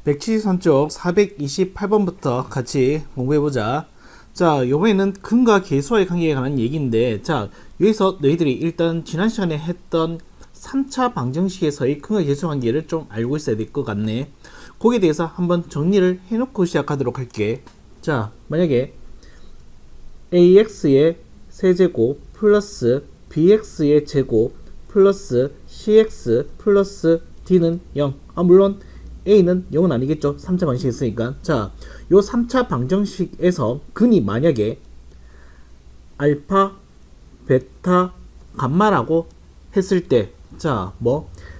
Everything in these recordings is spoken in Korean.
173쪽 428번부터 같이 공부해보자. 자, 요번에는 근과 계수와의 관계에 관한 얘기인데, 자, 여기서 너희들이 일단 지난 시간에 했던 3차 방정식에서의 근과 계수 관계를 좀 알고 있어야 될 것 같네. 거기에 대해서 한번 정리를 해놓고 시작하도록 할게. 자, 만약에 ax의 세제곱 플러스 bx의 제곱 플러스 cx 플러스 d는 0. 물론 a는 0은 아니겠죠. 3차 방정식이 있으니까. 자, 요 3차 방정식에서 근이 만약에 알파, 베타, 감마라고 했을 때, 자,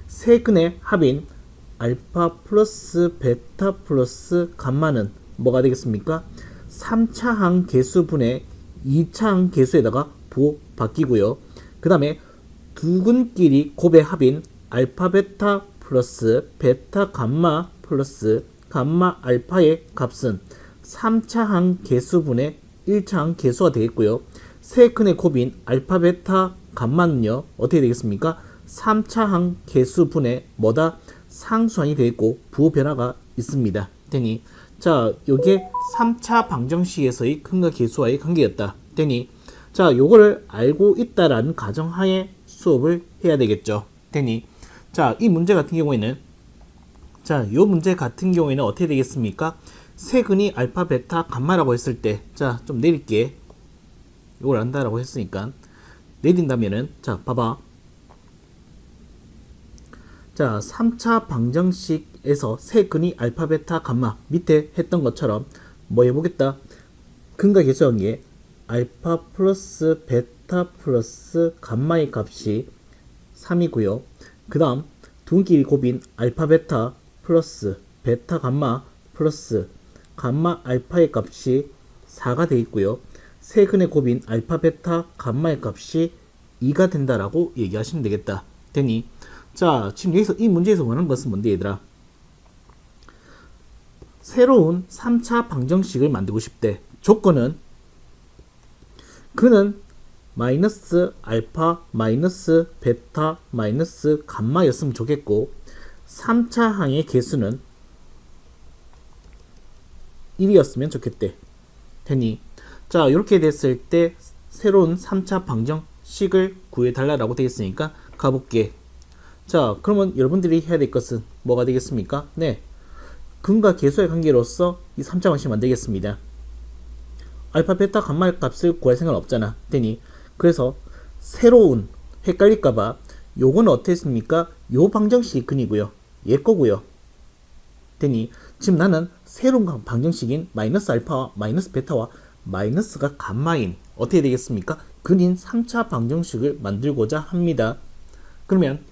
세 근의 합인 알파 플러스 베타 플러스 감마는 뭐가 되겠습니까? 3차항 개수분의 2차항 개수에다가 부호 바뀌고요. 그 다음에 두 근끼리 곱의 합인 알파 베타 플러스 베타 감마 플러스 감마 알파의 값은 3차항 개수분의 1차항 개수가 되겠고요. 세 근의 곱인 알파 베타 감마는요 어떻게 되겠습니까? 3차항 개수분의 상수항이 되겠고 부호 변화가 있습니다. 되니 자, 요게 3차 방정식에서의 근과 계수와의 관계였다. 되니 자, 요거를 알고 있다라는 가정하에 수업을 해야 되겠죠. 되니 자, 이 문제 같은 경우에는 자, 요 문제 같은 경우에는 어떻게 되겠습니까? 세 근이 알파, 베타, 감마라고 했을 때 자, 좀 내릴게. 요걸 안다라고 했으니까 내린다면은 자, 봐봐. 자, 3차 방정식에서 세 근이 알파, 베타, 감마 밑에 했던 것처럼 뭐 해보겠다. 근과 계수 관계 알파 플러스 베타 플러스 감마의 값이 3이고요. 그 다음 두근끼리 곱인 알파 베타 플러스 베타 감마 플러스 감마 알파의 값이 4가 되어 있고요. 세 근의 곱인 알파 베타 감마의 값이 2가 된다라고 얘기하시면 되겠다. 되니 자, 지금 여기서 이 문제에서 원하는 것은 뭔데 얘들아? 새로운 3차 방정식을 만들고 싶대. 조건은 그는 마이너스 알파 마이너스 베타 마이너스 감마였으면 좋겠고 3차 항의 개수는 1이었으면 좋겠대. 되니 자, 이렇게 됐을 때 새로운 3차 방정식을 구해달라고 되어 있으니까 가볼게. 자, 그러면 여러분들이 해야 될 것은 뭐가 되겠습니까? 네, 근과 계수의 관계로서 이 3차 방정식 만들겠습니다. 알파, 베타, 감마 값을 구할 생각은 없잖아. 되니 그래서 새로운 헷갈릴까봐 요거는 어땠습니까? 요 방정식이 근이고요. 얘 거고요. 되니 지금 나는 새로운 방정식인 마이너스 알파와 마이너스 베타와 마이너스가 감마인 어떻게 되겠습니까? 근인 3차 방정식을 만들고자 합니다. 그러면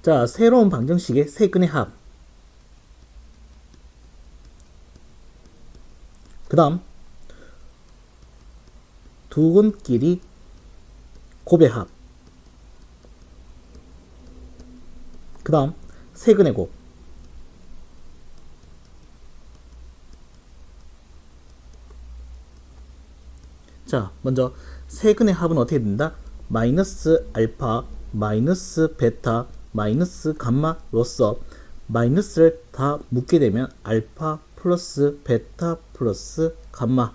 자, 새로운 방정식의 세 근의 합, 그 다음 두 근끼리 곱의 합, 그 다음 세 근의 곱. 자, 먼저 세 근의 합은 어떻게 된다? 마이너스 알파 마이너스 베타 마이너스 감마로서 마이너스를 다 묶게 되면 알파 플러스 베타 플러스 감마.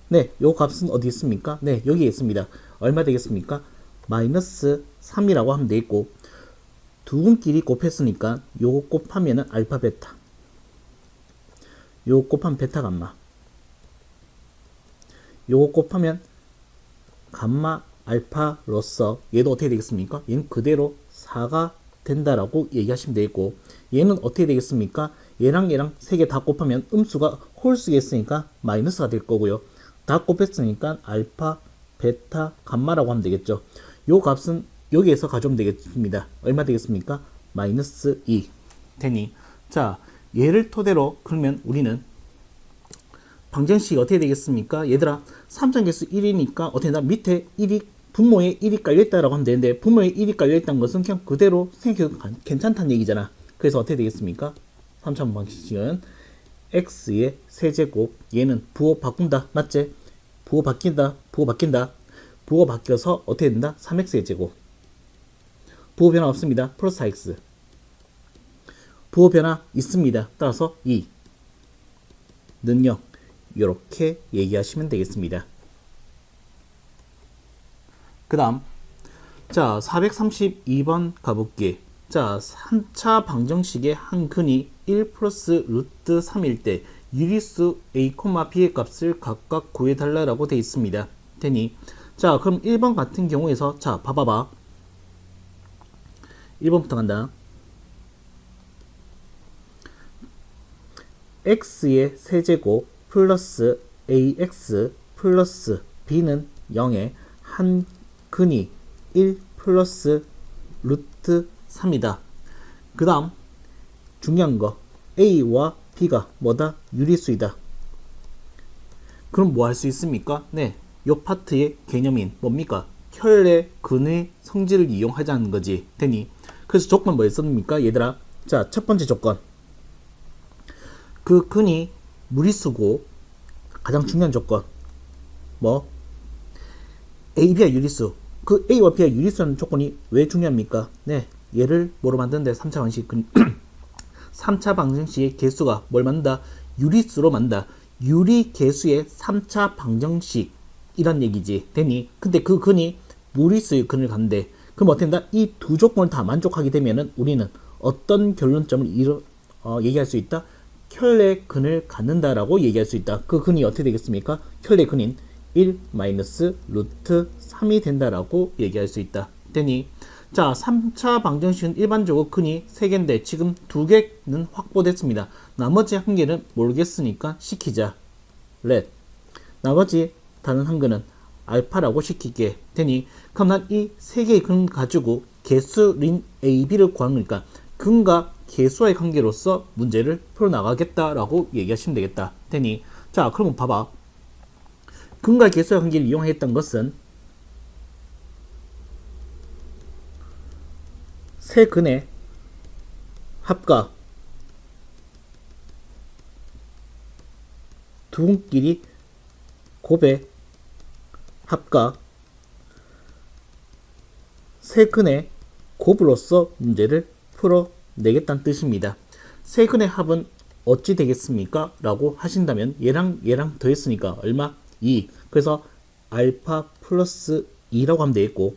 네, 요 값은 어디 있습니까? 네, 여기에 있습니다. 얼마 되겠습니까? 마이너스 3이라고 하면 되겠고 두 근끼리 곱했으니까 요거 곱하면은 알파 베타, 요거 곱하면 베타 감마, 요거 곱하면 감마 알파로서 얘도 어떻게 되겠습니까? 얘는 그대로 4가 된다라고 얘기하시면 되겠고 얘는 어떻게 되겠습니까? 얘랑 얘랑 세 개 다 곱하면 음수가 홀수겠으니까 마이너스가 될 거고요. 다 곱했으니까 알파, 베타, 감마라고 하면 되겠죠. 요 값은 여기에서 가져오면 되겠습니다. 얼마 되겠습니까? 마이너스 2 되니 자, 얘를 토대로 그러면 우리는 방정식이 어떻게 되겠습니까? 얘들아, 3차 개수 1이니까 어떻게 된다? 밑에 1이 분모에 1이 깔려있다라고 하면 되는데 분모에 1이 깔려있다는 것은 그냥 그대로 생각해도 괜찮다는 얘기잖아. 그래서 어떻게 되겠습니까? 3차 방정식은 x의 세제곱, 얘는 부호 바꾼다. 맞지? 부호 바뀐다. 부호 바뀐다. 부호 바뀌어서 어떻게 된다? 3x의 제곱. 부호 변화 없습니다. 플러스 4x. 부호 변화 있습니다. 따라서 2는 0 이렇게 얘기하시면 되겠습니다. 그 다음 자 432번 가볼게. 자 3차 방정식의 한 근이 1 플러스 루트 3일 때 유리수 a, b의 값을 각각 구해달라고 되어 있습니다. 되니 자 그럼 1번 같은 경우에서 자 봐봐봐. 1번부터 간다. x의 세제곱 플러스 ax 플러스 b는 0에 한 근이 1 플러스 루트 3이다. 그 다음 중요한 거 a와 b가 뭐다? 유리수이다. 그럼 뭐 할 수 있습니까? 네, 요 파트의 개념인 뭡니까? 혈의 근의 성질을 이용하자는 거지. 되니 그래서 조건 뭐였습니까? 얘들아 자 첫 번째 조건 그 근이 무리수고 가장 중요한 조건 뭐? A, B와 유리수. 그 A와 B와 유리수라는 조건이 왜 중요합니까? 네, 얘를 뭐로 만드는데 3차 방식 3차 방정식의 개수가 뭘 만든다? 유리수로 만든다. 유리 개수의 3차 방정식 이란 얘기지. 되니 근데 그 근이 무리수의 근을 갖는데 그럼 어떻게 된다? 이 두 조건을 다 만족하게 되면은 우리는 어떤 결론점을 얘기할 수 있다? 혈의 근을 갖는다라고 얘기할 수 있다. 그 근이 어떻게 되겠습니까? 혈의 근인 1 마이너스 루트 3이 된다라고 얘기할 수 있다. 되니 자 3차 방정식은 일반적으로 근이 3개인데 지금 2개는 확보됐습니다. 나머지 한 개는 모르겠으니까 시키자. 렛 나머지 다른 한 개는 알파라고 시키게 되니 그럼 난 이 3개의 근 가지고 개수인 a, b를 구하는 거니까 근과 개수와의 관계로서 문제를 풀어나가겠다라고 얘기하시면 되겠다. 되니 자 그러면 봐봐. 근과 개수의 관계를 이용했던 것은 세 근의 합과 두 근끼리 곱의 합과 세 근의 곱으로서 문제를 풀어내겠다는 뜻입니다. 세 근의 합은 어찌 되겠습니까? 라고 하신다면 얘랑 얘랑 더했으니까 얼마? 2. 그래서 알파 플러스 2라고 하면 되겠고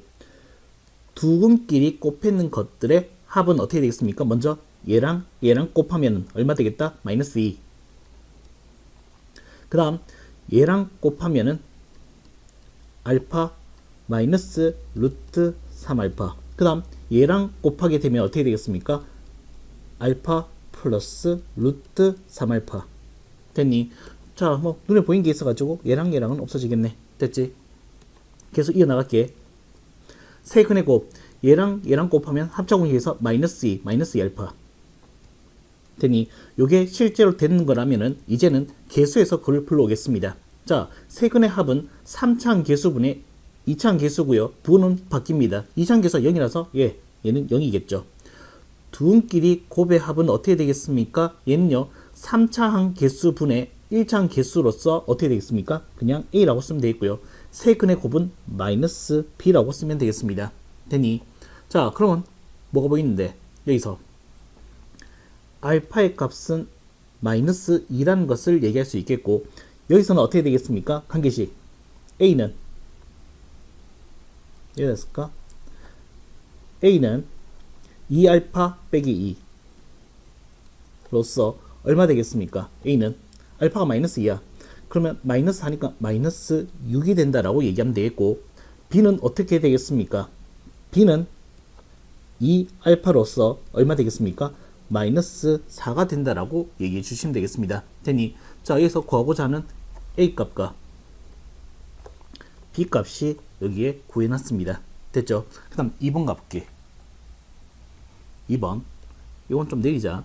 두 근끼리 곱했는 것들의 합은 어떻게 되겠습니까? 먼저 얘랑 얘랑 곱하면 얼마 되겠다? 마이너스 2. 그 다음 얘랑 곱하면은 알파 마이너스 루트 3알파. 그 다음 얘랑 곱하게 되면 어떻게 되겠습니까? 알파 플러스 루트 3알파. 됐니? 자, 뭐 눈에 보이는 게 있어가지고 얘랑 얘랑은 없어지겠네. 됐지? 계속 이어나갈게. 세 근의 곱 얘랑 얘랑 곱하면 합작공식에서 마이너스 2 마이너스 2알파. 되니 요게 실제로 되는 거라면은 이제는 개수에서 그걸 불러오겠습니다. 자, 세 근의 합은 3차항 개수분의 2차항 개수고요. 부호는 바뀝니다. 2차항 개수가 0이라서 얘는 0이겠죠. 두 근끼리 곱의 합은 어떻게 되겠습니까? 얘는요 3차항 개수분의 1차항 개수로서 어떻게 되겠습니까? 그냥 A라고 쓰면 되겠고요. 세 근의 곱은 마이너스 B라고 쓰면 되겠습니다. 되니 자 그러면 뭐가 보이는데 여기서 알파의 값은 마이너스 2라는 것을 얘기할 수 있겠고 여기서는 어떻게 되겠습니까? 관계식 A는 여기 됐을까? A는 2알파 빼기 2로서 얼마 되겠습니까? A는 알파가 마이너스 2야. 그러면 마이너스 하니까 마이너스 6이 된다라고 얘기하면 되겠고 B는 어떻게 되겠습니까? B는 2알파로서 얼마 되겠습니까? 마이너스 4가 된다라고 얘기해 주시면 되겠습니다. 되니 자 여기서 구하고자 하는 A 값과 B 값이 여기에 구해놨습니다. 됐죠? 그 다음 2번 가볼게. 2번 이건 좀 내리자.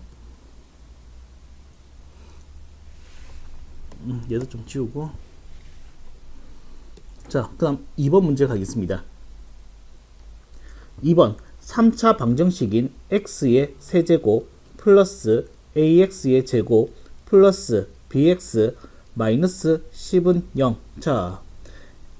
얘도 좀 지우고 자 그 다음 2번 문제 가겠습니다. 2번 3차 방정식인 x의 세제곱 플러스 ax의 제곱 플러스 bx 마이너스 10은 0. 자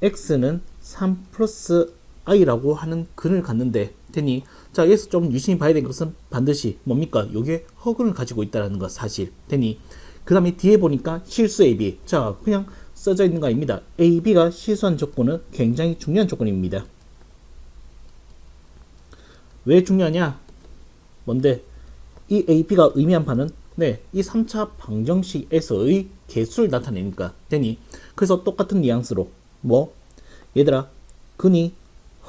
x는 3 플러스 i라고 하는 근을 갖는데 되니 자 여기서 좀 유심히 봐야 되는 것은 반드시 뭡니까? 요게 허근을 가지고 있다는 것 사실 되니 그 다음에 뒤에 보니까 실수 AB 자 그냥 써져 있는 거 아닙니다. AB가 실수한 조건은 굉장히 중요한 조건입니다. 왜 중요하냐? 뭔데? 이 AB가 의미한 바는 네, 이 3차 방정식에서의 개수를 나타내니까 되니 그래서 똑같은 뉘앙스로 뭐 얘들아 근이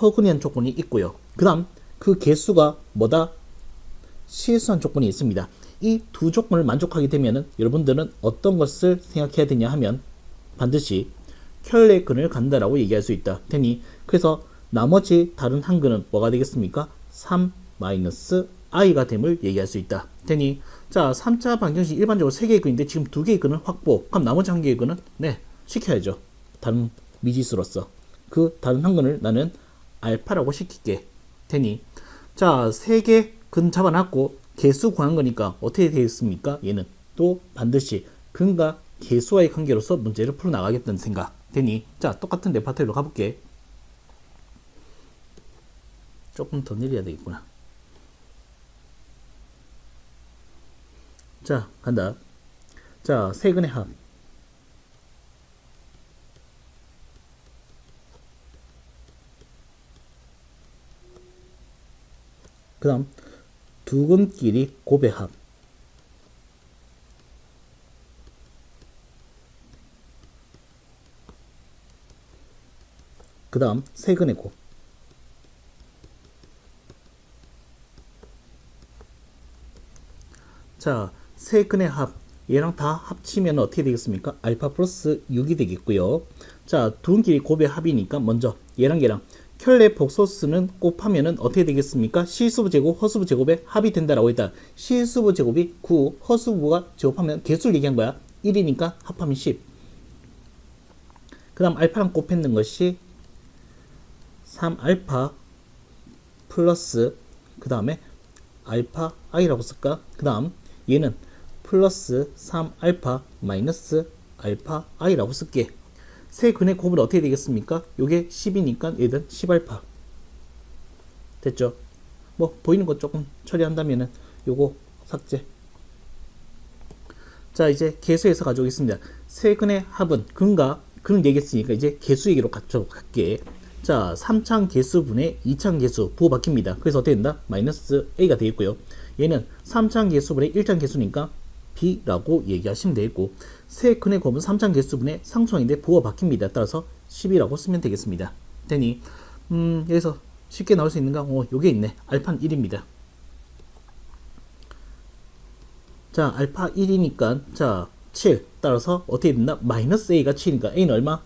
허근이한 조건이 있고요. 그 다음 그 개수가 뭐다? 실수한 조건이 있습니다. 이 두 조건을 만족하게 되면은 여러분들은 어떤 것을 생각해야 되냐 하면 반드시 켤레 근을 간다라고 얘기할 수 있다. 되니 그래서 나머지 다른 한 근은 뭐가 되겠습니까? 3-i가 됨을 얘기할 수 있다. 되니 자 3차 방정식 일반적으로 3개의 근인데 지금 2개의 근은 확보. 그럼 나머지 한 개의 근은 네 시켜야죠. 다른 미지수로서 그 다른 한 근을 나는 알파라고 시킬게. 되니 자 3개 근 잡아놨고 개수 구한 거니까 어떻게 되겠습니까? 얘는 또 반드시 근과 개수와의 관계로서 문제를 풀어나가겠다는 생각 되니 자 똑같은 레파토리로 가볼게. 조금 더 내려야 되겠구나. 자 간다. 자 세 근의 합 그 다음 두 근끼리 곱의 합 그 다음 세 근의 곱 자, 세 근의 합 얘랑 다 합치면 어떻게 되겠습니까? 알파 플러스 6이 되겠고요. 자, 두 근끼리 곱의 합이니까 먼저 얘랑 켤레 복소수는 곱하면은 어떻게 되겠습니까? 실수부 제곱, 허수부 제곱의 합이 된다라고 했다. 실수부 제곱이 9, 허수부가 제곱하면 개수를 얘기한 거야. 1이니까 합하면 10. 그 다음 알파랑 곱했는 것이 3알파 플러스 그 다음에 알파 i라고 쓸까? 그 다음 얘는 플러스 3알파 마이너스 알파 i라고 쓸게. 세 근의 곱은 어떻게 되겠습니까? 요게 10이니까 얘는 10알파 됐죠? 뭐 보이는 거 조금 처리한다면은 요거 삭제. 자 이제 개수에서 가져오겠습니다. 세 근의 합은 근과 근을 얘기했으니까 이제 개수 얘기로 가져갈게. 자 3창 개수분의 2창 개수 부호 바뀝니다. 그래서 어떻게 된다? 마이너스 a가 되겠고요. 얘는 3창 개수분의 1창 개수니까 b라고 얘기하시면 되겠고 세 근의 곱은 3창 개수분의 상수항인데 부호가 바뀝니다. 따라서 10이라고 쓰면 되겠습니다. 되니 여기서 쉽게 나올 수 있는가? 요게 있네. 알파는 1입니다. 자 알파 1이니까 자 7 따라서 어떻게 된다? 마이너스 a가 7이니까 a는 얼마?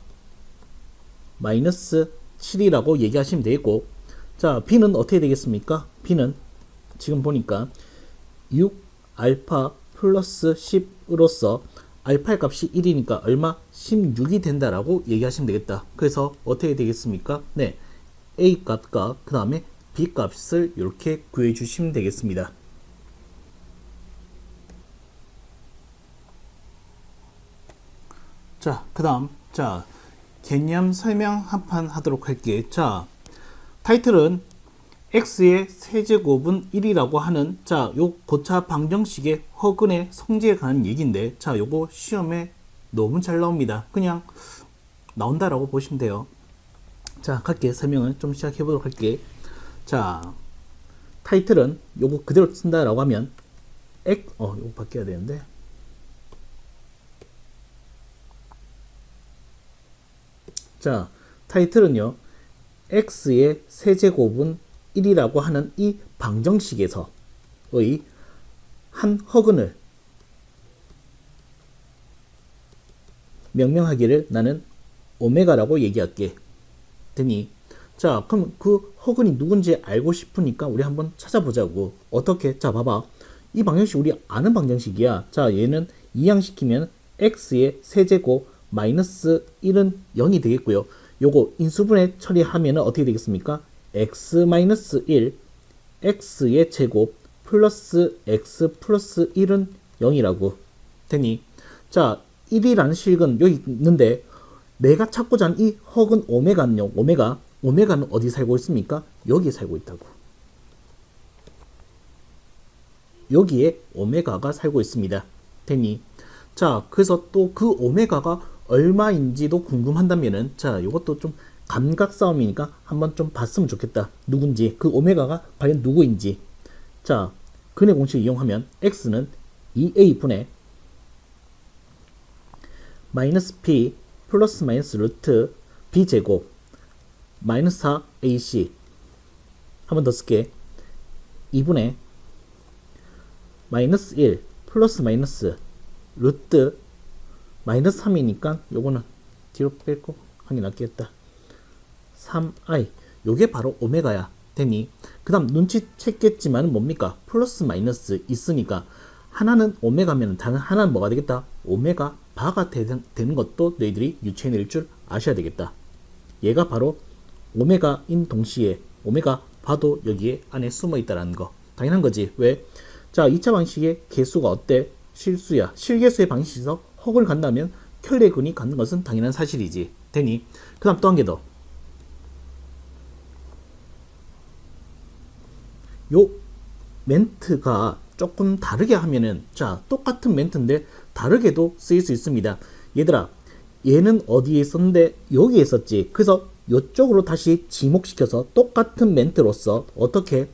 마이너스 7이라고 얘기하시면 되겠고 자 b는 어떻게 되겠습니까? b는 지금 보니까 6 알파 플러스 10으로서 알파의 값이 1이니까 얼마? 16이 된다라고 얘기하시면 되겠다. 그래서 어떻게 되겠습니까? 네, a 값과 그 다음에 b 값을 이렇게 구해 주시면 되겠습니다. 자, 그 다음 자 개념 설명 한 판 하도록 할게. 자 타이틀은 x의 세제곱은 1이라고 하는 자 요 고차 방정식의 허근의 성질에 관한 얘기인데 자 요거 시험에 너무 잘 나옵니다. 그냥 나온다라고 보시면 돼요. 자 갈게. 설명을 좀 시작해 보도록 할게. 자 타이틀은 요거 그대로 쓴다라고 하면 요거 바뀌어야 되는데 자 타이틀은요 x의 세제곱은 1이라고 하는 이 방정식에서의 한 허근을 명명하기를 나는 오메가라고 얘기할게. 되니 자 그럼 그 허근이 누군지 알고 싶으니까 우리 한번 찾아보자고. 어떻게? 자 봐봐. 이 방정식 우리 아는 방정식이야. 자 얘는 이항시키면 x의 세제곱 마이너스 1은 0이 되겠고요. 요거 인수분해 처리하면 어떻게 되겠습니까? x-1 x의 제곱 플러스 x 플러스 1은 0이라고 되니 자 1이라는 식은 여기 있는데 내가 찾고자 하는 이 허근 오메가는요 오메가는 어디 살고 있습니까? 여기 살고 있다고. 여기에 오메가가 살고 있습니다. 됐니? 자, 그래서 또 그 오메가가 얼마인지도 궁금한다면은, 자, 이것도 좀 감각 싸움이니까 한번 좀 봤으면 좋겠다. 누군지, 그 오메가가 과연 누구인지. 자, 근의 공식을 이용하면 x는 2a분의 마이너스 p 플러스 마이너스 루트 b제곱 마이너스 4ac 한 번 더 쓸게. 2분의 마이너스 1 플러스 마이너스 루트 마이너스 3이니까 요거는 뒤로 빼고 하는 게 낫겠다. 3i 요게 바로 오메가야. 됐니? 그 다음 눈치챘겠지만 뭡니까? 플러스 마이너스 있으니까 하나는 오메가면 다른 하나는 뭐가 되겠다? 오메가 바가 되는 것도 너희들이 유추해 낼 줄 아셔야 되겠다. 얘가 바로 오메가인 동시에 오메가 바도 여기에 안에 숨어 있다라는 거. 당연한 거지. 왜? 자, 2차 방식의 개수가 어때? 실수야. 실개수의 방식에서 헉을 간다면 켤레근이 갖는 것은 당연한 사실이지. 되니? 그 다음 또 한 개 더. 요 멘트가 조금 다르게 하면은, 자, 똑같은 멘트인데 다르게도 쓰일 수 있습니다. 얘들아, 얘는 어디에 있었는데 여기에 있었지. 그래서 이쪽으로 다시 지목시켜서 똑같은 멘트로서 어떻게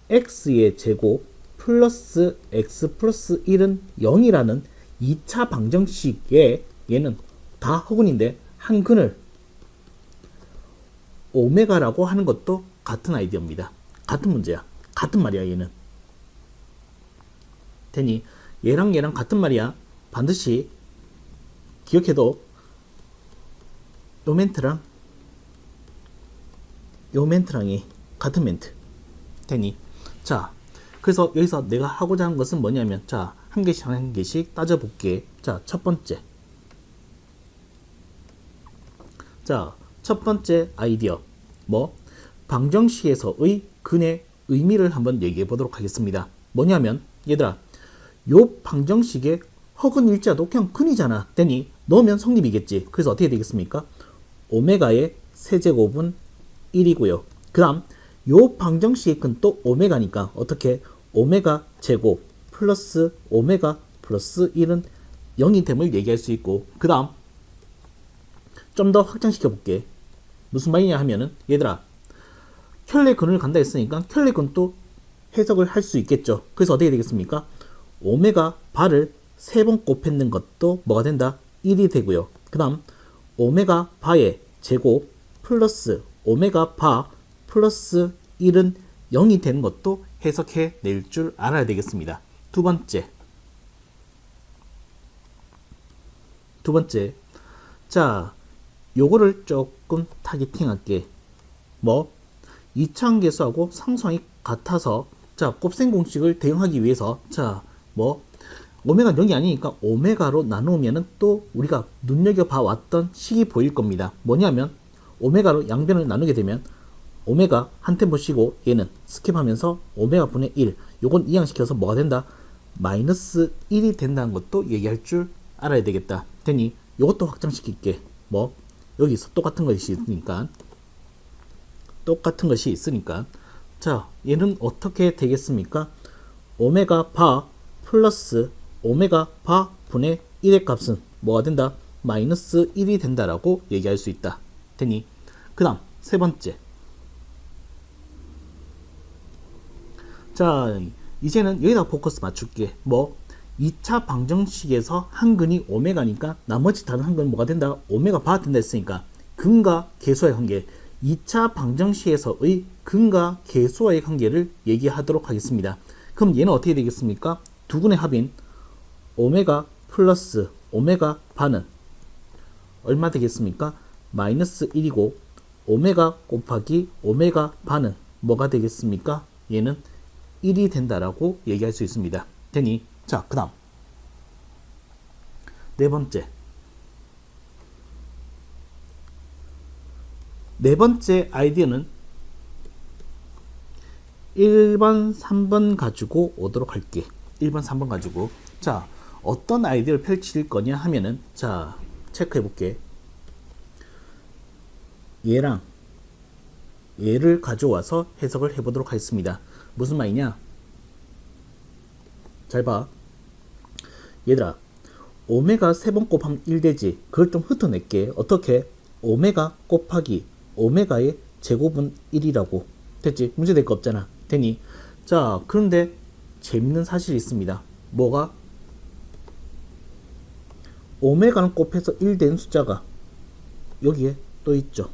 x의 제곱 플러스 x 플러스 1은 0이라는 2차 방정식에 얘는 다 허근인데 한 근을 오메가라고 하는 것도 같은 아이디어입니다. 같은 문제야. 같은 말이야. 얘는 되니 얘랑 얘랑 같은 말이야. 반드시 기억해도 요 멘트랑 요 멘트랑이 같은 멘트 되니. 자, 그래서 여기서 내가 하고자 하는 것은 뭐냐면, 자, 한 개씩 한 개씩 따져볼게. 자, 첫 번째. 자, 첫 번째 아이디어. 뭐? 방정식에서의 근의 의미를 한번 얘기해 보도록 하겠습니다. 뭐냐면, 얘들아, 요 방정식의 허근 일자도 그냥 근이잖아. 되니? 넣으면 성립이겠지. 그래서 어떻게 되겠습니까? 오메가의 세제곱은 1이고요. 그 다음, 요 방정식의 근 또 오메가니까 어떻게? 오메가 제곱 플러스 오메가 플러스 1은 0이 됨을 얘기할 수 있고, 그 다음 좀 더 확장시켜 볼게. 무슨 말이냐 하면은, 얘들아, 켤레 근을 간다 했으니까 켤레 근도 해석을 할 수 있겠죠. 그래서 어떻게 되겠습니까? 오메가 바를 3번 곱했는 것도 뭐가 된다? 1이 되고요. 그 다음 오메가 바의 제곱 플러스 오메가 바 플러스 1은 0이 되는 것도 해석해 낼 줄 알아야 되겠습니다. 두 번째. 자, 요거를 조금 타겟팅 할게. 뭐? 2차 계수하고 상수항이 같아서, 자, 곱셈 공식을 대응하기 위해서, 자, 뭐? 오메가 0이 아니니까 오메가로 나누면은 또 우리가 눈여겨봐 왔던 식이 보일 겁니다. 뭐냐면, 오메가로 양변을 나누게 되면 오메가 한 템포 쉬고 얘는 스킵하면서 오메가 분의 1 요건 이항시켜서 뭐가 된다? 마이너스 1이 된다는 것도 얘기할 줄 알아야 되겠다. 되니 요것도 확장시킬게. 뭐 여기서 똑같은 것이 있으니까 자, 얘는 어떻게 되겠습니까? 오메가 바 플러스 오메가 바 분의 1의 값은 뭐가 된다? 마이너스 1이 된다라고 얘기할 수 있다. 되니 그 다음 세 번째. 자, 이제는 여기다 포커스 맞출게. 뭐 2차 방정식에서 한 근이 오메가니까 나머지 다른 한 근은 뭐가 된다? 오메가 바가 된다 했으니까 근과 계수와의 관계, 2차 방정식에서의 근과 계수와의 관계를 얘기하도록 하겠습니다. 그럼 얘는 어떻게 되겠습니까? 두 근의 합인 오메가 플러스 오메가 바는 얼마 되겠습니까? 마이너스 1이고 오메가 곱하기 오메가 바는 뭐가 되겠습니까? 얘는 1이 된다라고 얘기할 수 있습니다. 되니 자, 그 다음 네 번째 아이디어는 1번, 3번 가지고 오도록 할게. 1번, 3번 가지고. 자, 어떤 아이디어를 펼칠 거냐 하면은, 자, 체크해 볼게. 얘랑 얘를 가져와서 해석을 해보도록 하겠습니다. 무슨 말이냐? 잘 봐. 얘들아, 오메가 3번 곱하면 1 되지. 그걸 좀 흩어낼게. 어떻게? 오메가 곱하기 오메가의 제곱은 1이라고. 됐지? 문제 될 거 없잖아. 되니? 자, 그런데 재밌는 사실이 있습니다. 뭐가? 오메가는 곱해서 1 된 숫자가 여기에 또 있죠.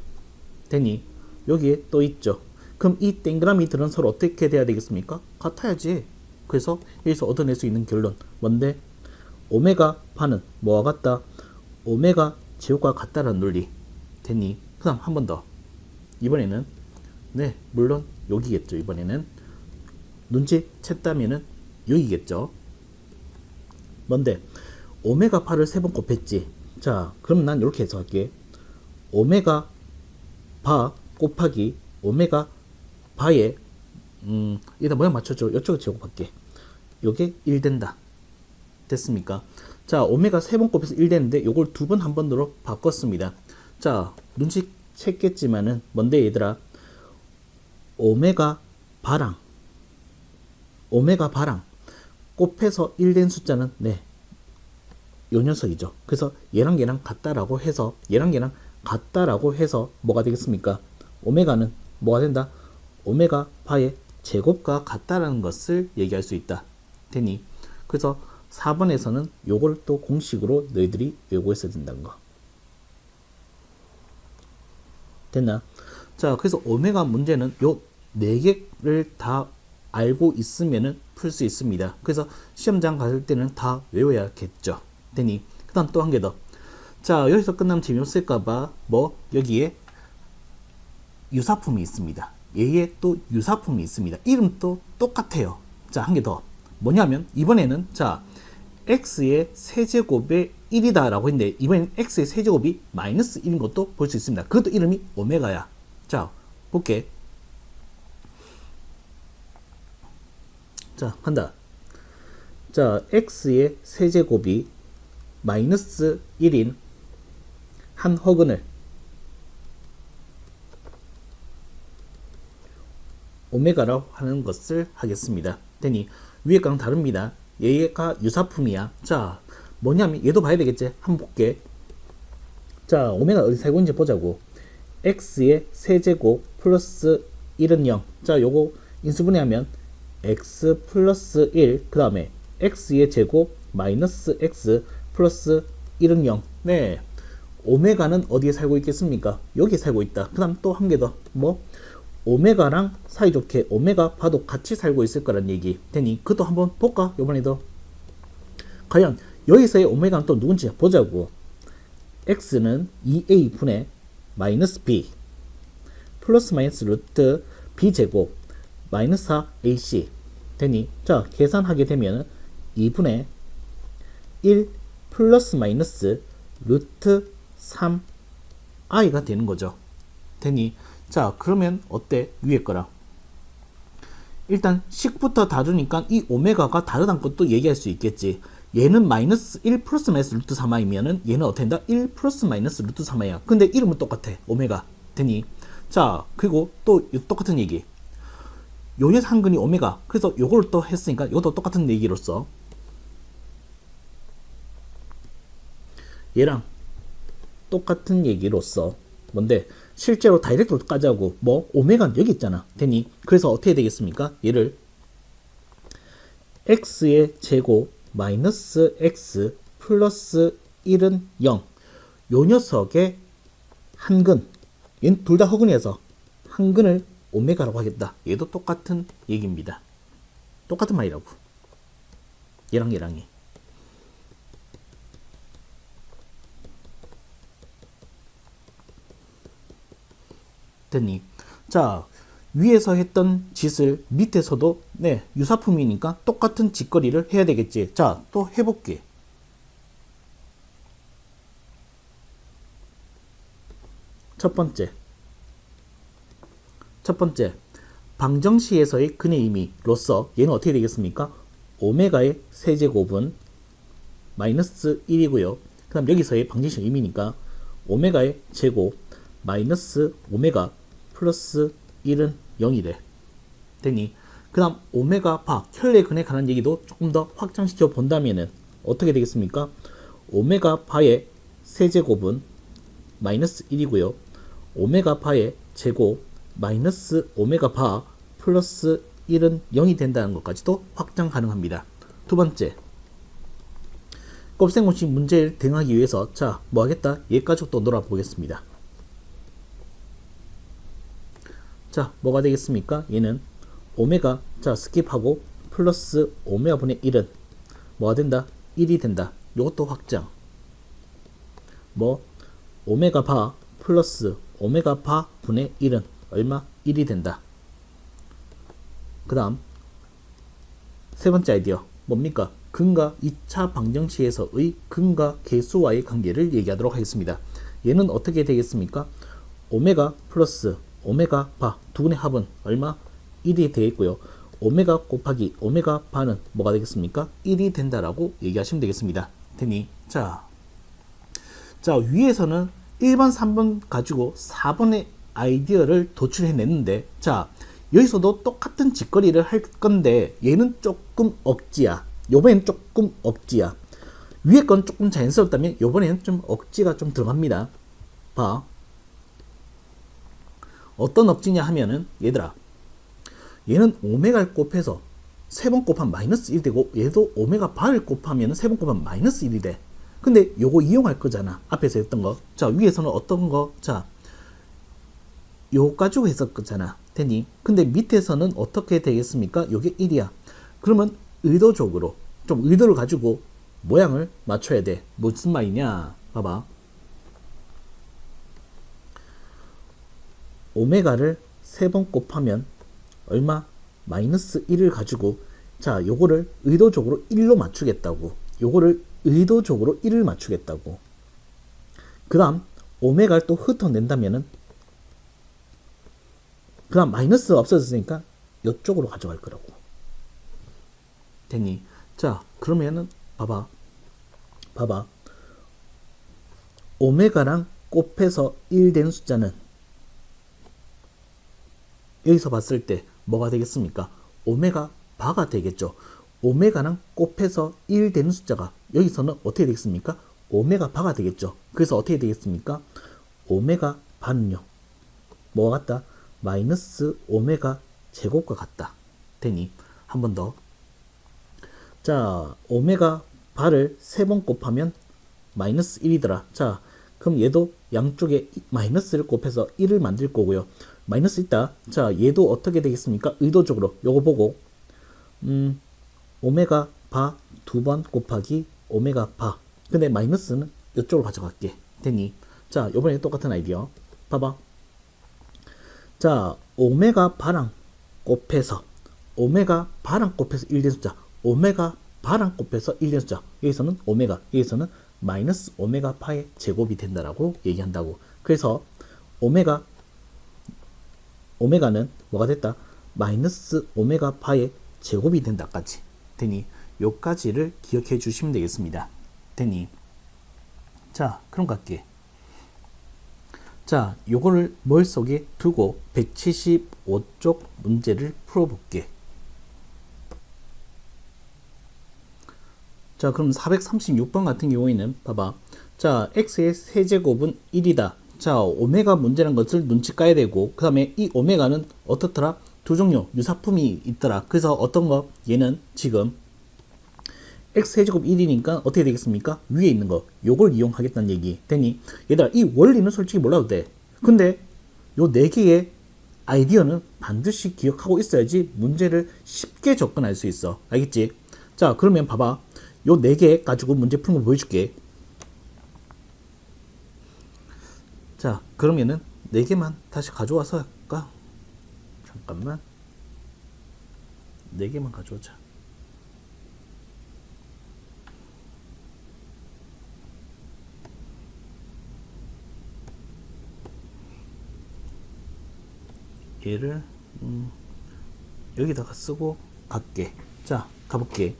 되니? 여기에 또 있죠. 그럼 이 동그라미들은 서로 어떻게 돼야 되겠습니까? 같아야지. 그래서 여기서 얻어낼 수 있는 결론 뭔데? 오메가 바는 뭐와 같다? 오메가 제곱과 같다라는 논리. 됐니? 그 다음 한 번 더. 이번에는 네 물론 여기겠죠. 이번에는 눈치챘다면은 여기겠죠. 뭔데? 오메가 바를 3번 곱했지. 자, 그럼 난 이렇게 해석할게. 오메가 바 곱하기 오메가 바에 일단 모양 맞춰줘. 이쪽을 제곱할게. 요게 1 된다. 됐습니까? 자, 오메가 3번 곱해서 1 되는데 요걸 2번 한 번으로 바꿨습니다. 자, 눈치챘겠지만은 뭔데 얘들아? 오메가 바랑 곱해서 1 된 숫자는 네, 요 녀석이죠. 그래서 얘랑 얘랑 같다라고 해서 뭐가 되겠습니까? 오메가는 뭐가 된다? 오메가 바의 제곱과 같다라는 것을 얘기할 수 있다. 되니? 그래서 4번에서는 요걸 또 공식으로 너희들이 외우고있어야 된다는 거. 됐나? 자, 그래서 오메가 문제는 요 4개를 다 알고 있으면은 풀 수 있습니다. 그래서 시험장 갔을 때는 다 외워야겠죠. 되니? 그 다음 또 한 개 더. 자, 여기서 끝나면 재미없을까봐 여기에 유사품이 있습니다. 얘에 또 유사품이 있습니다. 이름도 똑같아요. 자, 한 개 더. 뭐냐면 이번에는 자, x의 세제곱의 1이다 라고 했는데 이번엔 x의 세제곱이 마이너스 1인 것도 볼 수 있습니다. 그것도 이름이 오메가야. 자, 볼게. 자, 간다. 자, x의 세제곱이 마이너스 1인 한 허근을 오메가라고 하는 것을 하겠습니다. 되니 위에 거랑 다릅니다. 얘가 유사품이야. 자, 뭐냐면 얘도 봐야 되겠지. 한번 볼게. 자, 오메가 어디 살고 있는지 보자고. x의 세제곱 플러스 1은 0. 자, 요거 인수분해하면 x 플러스 1, 그 다음에 x의 제곱 마이너스 x 플러스 1은 0. 네, 오메가는 어디에 살고 있겠습니까? 여기 살고 있다. 그 다음 또 한 개 더. 오메가랑 사이좋게 오메가 바도 같이 살고 있을 거란 얘기 되니 그것도 한번 볼까? 요번에도 과연 여기서의 오메가는 또 누군지 보자고. x는 2a 분의 마이너스 b 플러스 마이너스 루트 b 제곱 마이너스 4ac 되니 자, 계산하게 되면 2분의 1 플러스 마이너스 루트 3i가 되는 거죠. 되니 자, 그러면 어때? 위에 거랑 일단 식부터 다르니까 이 오메가가 다르다는 것도 얘기할 수 있겠지. 얘는 마이너스 1 플러스 마이너스 루트 3i면은 얘는 어떻게 된다? 1 플러스 마이너스 루트 3i야. 근데 이름은 똑같아. 오메가. 되니? 자, 그리고 또 똑같은 얘기. 요의 한근이 오메가. 그래서 요걸 또 했으니까 이것도 똑같은 얘기로서 얘랑 똑같은 얘기로서 뭔데? 실제로 다이렉트로 까자고 오메가는 여기 있잖아. 되니? 그래서 어떻게 되겠습니까? 얘를 x의 제곱 마이너스 x 플러스 1은 0. 요 녀석의 한근, 얘는 둘 다 허근이어서 한근을 오메가라고 하겠다. 얘도 똑같은 얘기입니다. 똑같은 말이라고. 얘랑 얘랑이. 됐니? 자, 위에서 했던 짓을 밑에서도 네, 유사품이니까 똑같은 짓거리를 해야 되겠지. 자, 또 해볼게. 첫 번째, 방정식에서의 근의 의미로서 얘는 어떻게 되겠습니까? 오메가의 세제곱은 마이너스 1이고요. 그 다음 여기서의 방정식 의미니까 오메가의 제곱 마이너스 오메가 플러스 1은 0이래. 되니? 그 다음 오메가 바 혈내근에 관한 얘기도 조금 더 확장시켜 본다면은 어떻게 되겠습니까? 오메가 바의 세제곱은 마이너스 1이고요. 오메가 바의 제곱 마이너스 오메가 바 플러스 1은 0이 된다는 것까지도 확장 가능합니다. 두 번째, 곱셈공식 문제를 대응하기 위해서 자, 뭐 하겠다? 얘까지 또 놀아보겠습니다. 자, 뭐가 되겠습니까? 얘는 오메가, 자, 스킵하고 플러스 오메가 분의 1은 뭐가 된다? 1이 된다. 요것도 확장. 뭐 오메가 바 플러스 오메가 바 분의 1은 얼마? 1이 된다. 그 다음 세 번째 아이디어 뭡니까? 근과 2차 방정식에서의 근과 계수와의 관계를 얘기하도록 하겠습니다. 얘는 어떻게 되겠습니까? 오메가 플러스 오메가 바 두 분의 합은 얼마? 1이 되겠고요. 오메가 곱하기 오메가 바는 뭐가 되겠습니까? 1이 된다라고 얘기하시면 되겠습니다. 되니 자 위에서는 1번, 3번 가지고 4번의 아이디어를 도출해냈는데 자 여기서도 똑같은 짓거리를 할 건데 얘는 조금 억지야. 요번엔 조금 억지야. 위에 건 조금 자연스럽다면 요번에는 좀 억지가 좀 들어갑니다. 봐. 어떤 억지냐 하면은 얘들아 얘는 오메가를 곱해서 3번 곱하면 마이너스 1 되고 얘도 오메가 바를 곱하면 3번 곱하면 마이너스 1이 돼. 근데 요거 이용할 거잖아. 앞에서 했던 거. 자 위에서는 어떤 거? 자 요거 가지고 했었잖아. 되니? 근데 밑에서는 어떻게 되겠습니까? 요게 1이야. 그러면 의도적으로 좀 의도를 가지고 모양을 맞춰야 돼. 무슨 말이냐? 봐봐. 오메가를 3번 곱하면 얼마? 마이너스 1을 가지고 자 요거를 의도적으로 1로 맞추겠다고. 요거를 의도적으로 1을 맞추겠다고. 그 다음 오메가를 또 흩어낸다면은 그 다음 마이너스가 없어졌으니까 이쪽으로 가져갈 거라고. 됐니? 자 그러면은 봐봐 오메가랑 곱해서 1 된 숫자는 여기서 봤을 때 뭐가 되겠습니까? 오메가 바가 되겠죠. 오메가랑 곱해서 1 되는 숫자가 여기서는 어떻게 되겠습니까? 오메가 바가 되겠죠. 그래서 어떻게 되겠습니까? 오메가 바는요 뭐가 같다? 마이너스 오메가 제곱과 같다. 되니 한 번 더. 자 오메가 바를 3번 곱하면 마이너스 1이더라. 자 그럼 얘도 양쪽에 마이너스를 곱해서 1을 만들 거고요. 마이너스 있다. 자 얘도 어떻게 되겠습니까? 의도적으로 요거 보고 오메가 바 2번 곱하기 오메가 바. 근데 마이너스는 이쪽으로 가져갈게. 되니? 자 요번에 똑같은 아이디어. 봐봐. 자 오메가 바랑 곱해서 1 된 숫자. 오메가 바랑 곱해서 1 된 숫자. 여기서는 오메가, 여기서는 마이너스 오메가 파의 제곱이 된다라고 얘기한다고. 그래서 오메가는 뭐가 됐다? 마이너스 오메가 파의 제곱이 된다까지. 되니? 요까지를 기억해 주시면 되겠습니다. 되니? 자, 그럼 갈게. 자, 요거를 머릿속에 두고 175쪽 문제를 풀어볼게. 자, 그럼 436번 같은 경우에는 봐봐. 자, x의 세제곱은 1이다. 자, 오메가 문제라는 것을 눈치 까야 되고, 그 다음에 이 오메가는 어떻더라? 두 종류, 유사품이 있더라. 그래서 어떤 거? 얘는 지금 x 세제곱 1이니까 어떻게 되겠습니까? 위에 있는 거. 요걸 이용하겠다는 얘기. 되니? 얘들아, 이 원리는 솔직히 몰라도 돼. 근데 요 4개의 아이디어는 반드시 기억하고 있어야지 문제를 쉽게 접근할 수 있어. 알겠지? 자, 그러면 봐봐. 요 4개 가지고 문제 푸는 거 보여줄게. 자, 그러면은 4개만 다시 가져와서 할까? 잠깐만. 4개만 가져오자. 얘를 여기다가 쓰고 갈게. 자, 가볼게.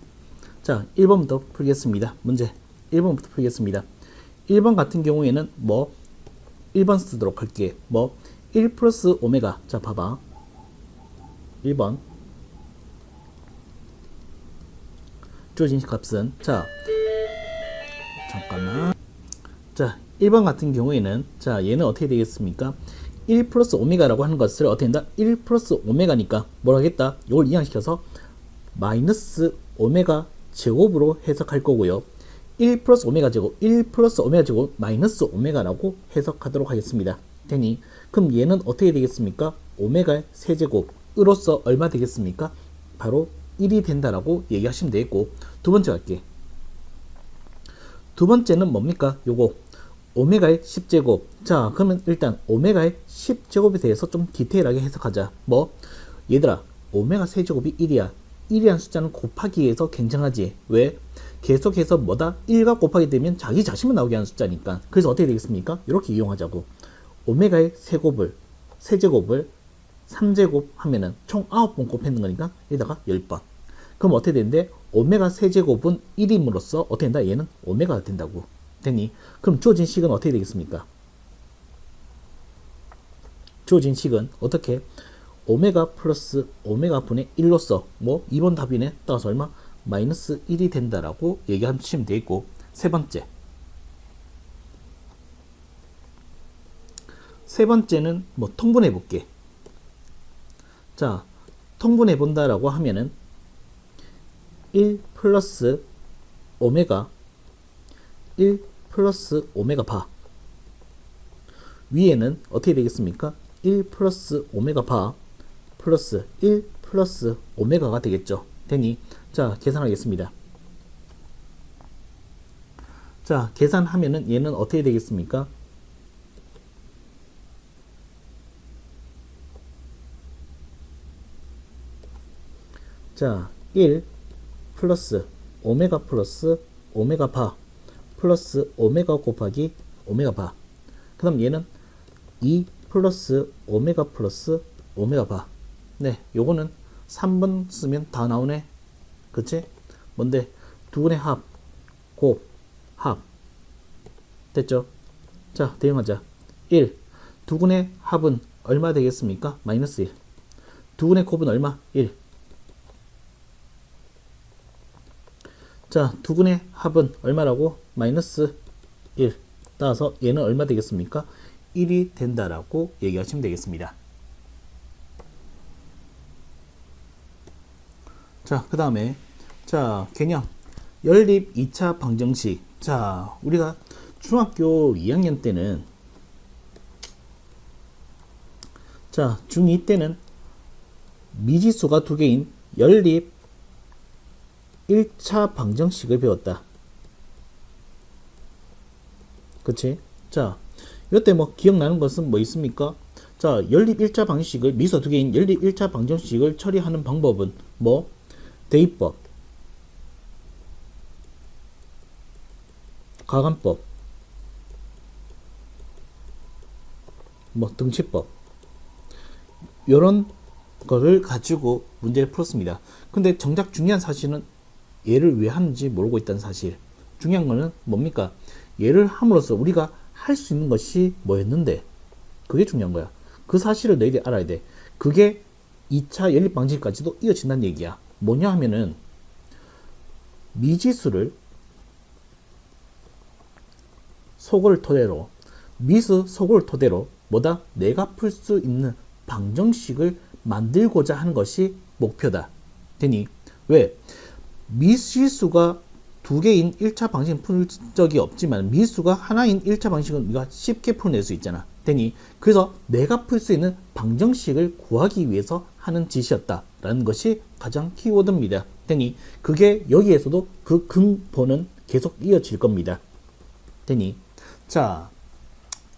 자, 1번부터 풀겠습니다. 문제 1번부터 풀겠습니다. 1번 같은 경우에는 뭐 1번 쓰도록 할게. 뭐 1 플러스 오메가. 자, 봐봐. 1번 주어진 값은 자 잠깐만. 자 1번 같은 경우에는 자 얘는 어떻게 되겠습니까? 1 플러스 오메가라고 하는 것을 어떻게 된다? 1 플러스 오메가니까 뭐라 하겠다? 이걸 이항시켜서 마이너스 오메가 제곱으로 해석할 거고요. 1 플러스 오메가 제곱, 1 플러스 오메가 제곱 마이너스 오메가라고 해석하도록 하겠습니다. 되니 그럼 얘는 어떻게 되겠습니까? 오메가의 세제곱으로서 얼마 되겠습니까? 바로 1이 된다라고 얘기하시면 되겠고, 두 번째 갈게. 두 번째는 뭡니까? 요거 오메가의 10제곱. 자 그러면 일단 오메가의 10제곱에 대해서 좀 디테일하게 해석하자. 뭐 얘들아 오메가 세제곱이 1이야. 1이라는 숫자는 곱하기에서 굉장하지. 왜? 계속해서 뭐다? 1과 곱하게 되면 자기 자신만 나오게 하는 숫자니까. 그래서 어떻게 되겠습니까? 이렇게 이용하자고. 오메가의 세제곱을 3제곱 하면은 총 9번 곱했는 거니까 여기다가 10번. 그럼 어떻게 되는데? 오메가 세제곱은 1임으로써 어떻게 된다? 얘는 오메가가 된다고. 되니? 그럼 주어진 식은 어떻게 되겠습니까? 주어진 식은 어떻게? 오메가 플러스 오메가 분의 1로서 뭐 2번 답이네. 따라서 얼마? 마이너스 1이 된다라고 얘기하시면 되겠고, 세 번째는 뭐 통분해 볼게. 자 통분해 본다라고 하면은 1 플러스 오메가 1 플러스 오메가 바, 위에는 어떻게 되겠습니까? 1 플러스 오메가 바 플러스 1 플러스 오메가가 되겠죠. 되니 자 계산하겠습니다. 자 계산하면은 얘는 어떻게 되겠습니까? 자 1 플러스 오메가 바 플러스 오메가 곱하기 오메가 바. 그 다음 얘는 2 플러스 오메가 바. 네, 요거는 3번 쓰면 다 나오네. 그치? 뭔데? 두근의 합, 곱, 합. 됐죠? 자, 대응하자. 1. 두근의 합은 얼마 되겠습니까? 마이너스 1. 두근의 곱은 얼마? 1. 자, 두근의 합은 얼마라고? 마이너스 1. 따라서 얘는 얼마 되겠습니까? 1이 된다라고 얘기하시면 되겠습니다. 자, 그 다음에 자 개념 연립 2차 방정식. 자 우리가 중학교 2학년 때는 자 중2 때는 미지수가 두 개인 연립 1차 방정식을 배웠다. 그치? 자 이때 뭐 기억나는 것은 뭐 있습니까? 자 연립 1차 방정식을 미지수 두 개인 연립 1차 방정식을 처리하는 방법은 뭐? 대입법, 가관법, 뭐 등치법, 이런 거를 가지고 문제를 풀었습니다. 근데 정작 중요한 사실은 얘를 왜 하는지 모르고 있다는 사실. 중요한 거는 뭡니까? 얘를 함으로써 우리가 할 수 있는 것이 뭐였는데, 그게 중요한 거야. 그 사실을 너희들이 알아야 돼. 그게 2차 연립 방식까지도 이어진다는 얘기야. 뭐냐 하면은 미지수를 소거를 토대로, 미수 소거를 토대로 뭐다? 내가 풀 수 있는 방정식을 만들고자 하는 것이 목표다. 되니 왜? 미지수가 두 개인 1차 방식은 풀 적이 없지만 미수가 하나인 1차 방식은 우리가 쉽게 풀어낼 수 있잖아. 되니 그래서 내가 풀 수 있는 방정식을 구하기 위해서 하는 짓이었다 라는 것이 가장 키워드입니다. 되니 그게 여기에서도 그 근본은 계속 이어질 겁니다. 되니 자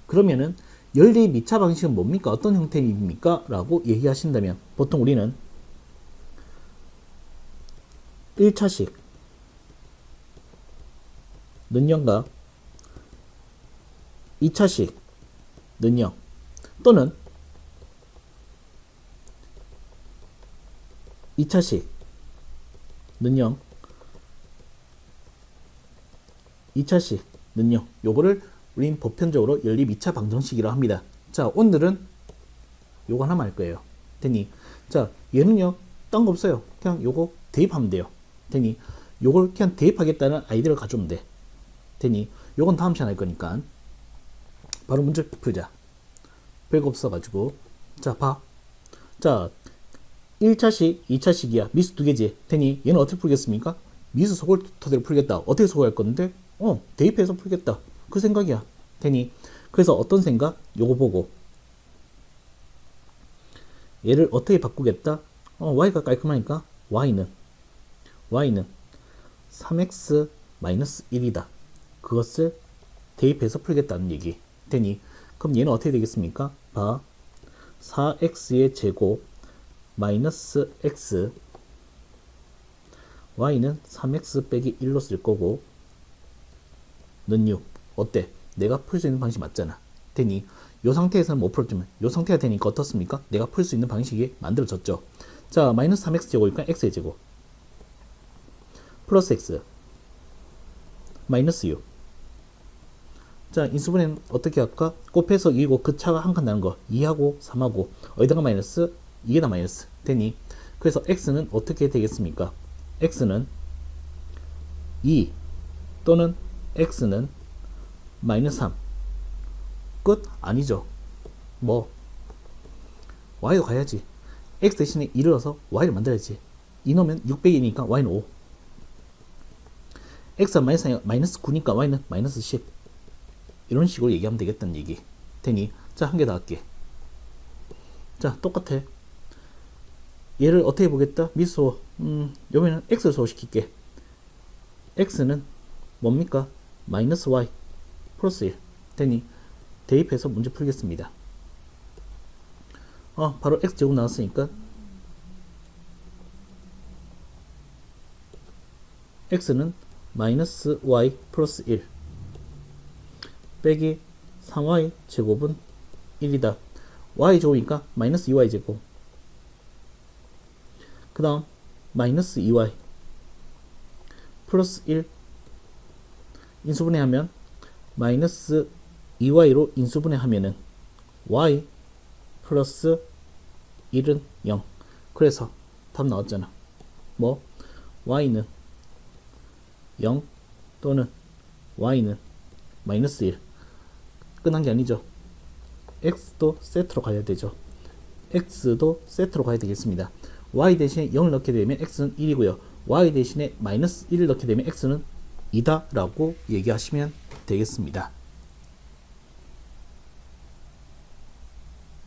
그러면은 연립 2차 방식은 뭡니까? 어떤 형태입니까? 라고 얘기하신다면 보통 우리는 1차식 는영과 2차식 는영 또는 2차식 는영 2차식 는영 요거를 우린 보편적으로 연립 2차 방정식이라고 합니다. 자 오늘은 요거 하나만 할 거예요. 되니 자 얘는요 딴 거 없어요. 그냥 요거 대입하면 돼요. 되니 요걸 그냥 대입하겠다는 아이디어를 가져오면 돼. 되니 요건 다음 시간에 할 거니까 바로 문제 풀자. 별거 없어가지고. 자, 봐. 자, 1차식, 2차식이야. 미수 두 개지. 되니 얘는 어떻게 풀겠습니까? 미수 속을 토대로 풀겠다. 어떻게 속할 건데? 대입해서 풀겠다. 그 생각이야. 되니 그래서 어떤 생각? 요거 보고 얘를 어떻게 바꾸겠다? y가 깔끔하니까 y는 3x 1이다. 그것을 대입해서 풀겠다는 얘기. 되니 그럼 얘는 어떻게 되겠습니까? 봐. 4x의 제곱 마이너스 x y는 3x 빼기 1로 쓸 거고 는 6. 어때? 내가 풀 수 있는 방식 맞잖아. 되니 요 상태에서는 못 풀었지만 요 상태가 되니까 어떻습니까? 내가 풀 수 있는 방식이 만들어졌죠. 자, 마이너스 3x 제곱이니까 x의 제곱 플러스 x 마이너스 6. 자, 인수분해는 어떻게 할까? 곱해서 이기고 그 차가 한 칸 나는 거 2하고 3하고 어디다가 마이너스? 이게다 마이너스 되니 그래서 x는 어떻게 되겠습니까? x는 2 또는 x는 마이너스 3. 끝? 아니죠. 뭐 y도 가야지. x 대신에 2를 넣어서 y를 만들어야지. 2 넣으면 600이니까 y는 5. x가 마이너스 9니까 y는 마이너스 10. 이런 식으로 얘기하면 되겠다는 얘기. 되니 자, 한 개 더 할게. 자, 똑같아. 얘를 어떻게 보겠다? 미소. 여기는 x를 소화시킬게. x는 뭡니까? 마이너스 y 플러스 1 되니 대입해서 문제 풀겠습니다. 바로 x제곱 나왔으니까 x는 마이너스 y 플러스 1 빼기 3y 제곱은 1이다. y 제곱이니까 마이너스 2y 제곱 그 다음 마이너스 2y 플러스 1 인수분해하면 마이너스 2y로 인수분해하면은 y 플러스 1은 0. 그래서 답 나왔잖아. 뭐 y는 0 또는 y는 마이너스 1. 끝난 게 아니죠. x도 세트로 가야 되죠. x도 세트로 가야 되겠습니다. y 대신에 0을 넣게 되면 x는 1이고요. y 대신에 마이너스 1을 넣게 되면 x는 2다 라고 얘기하시면 되겠습니다.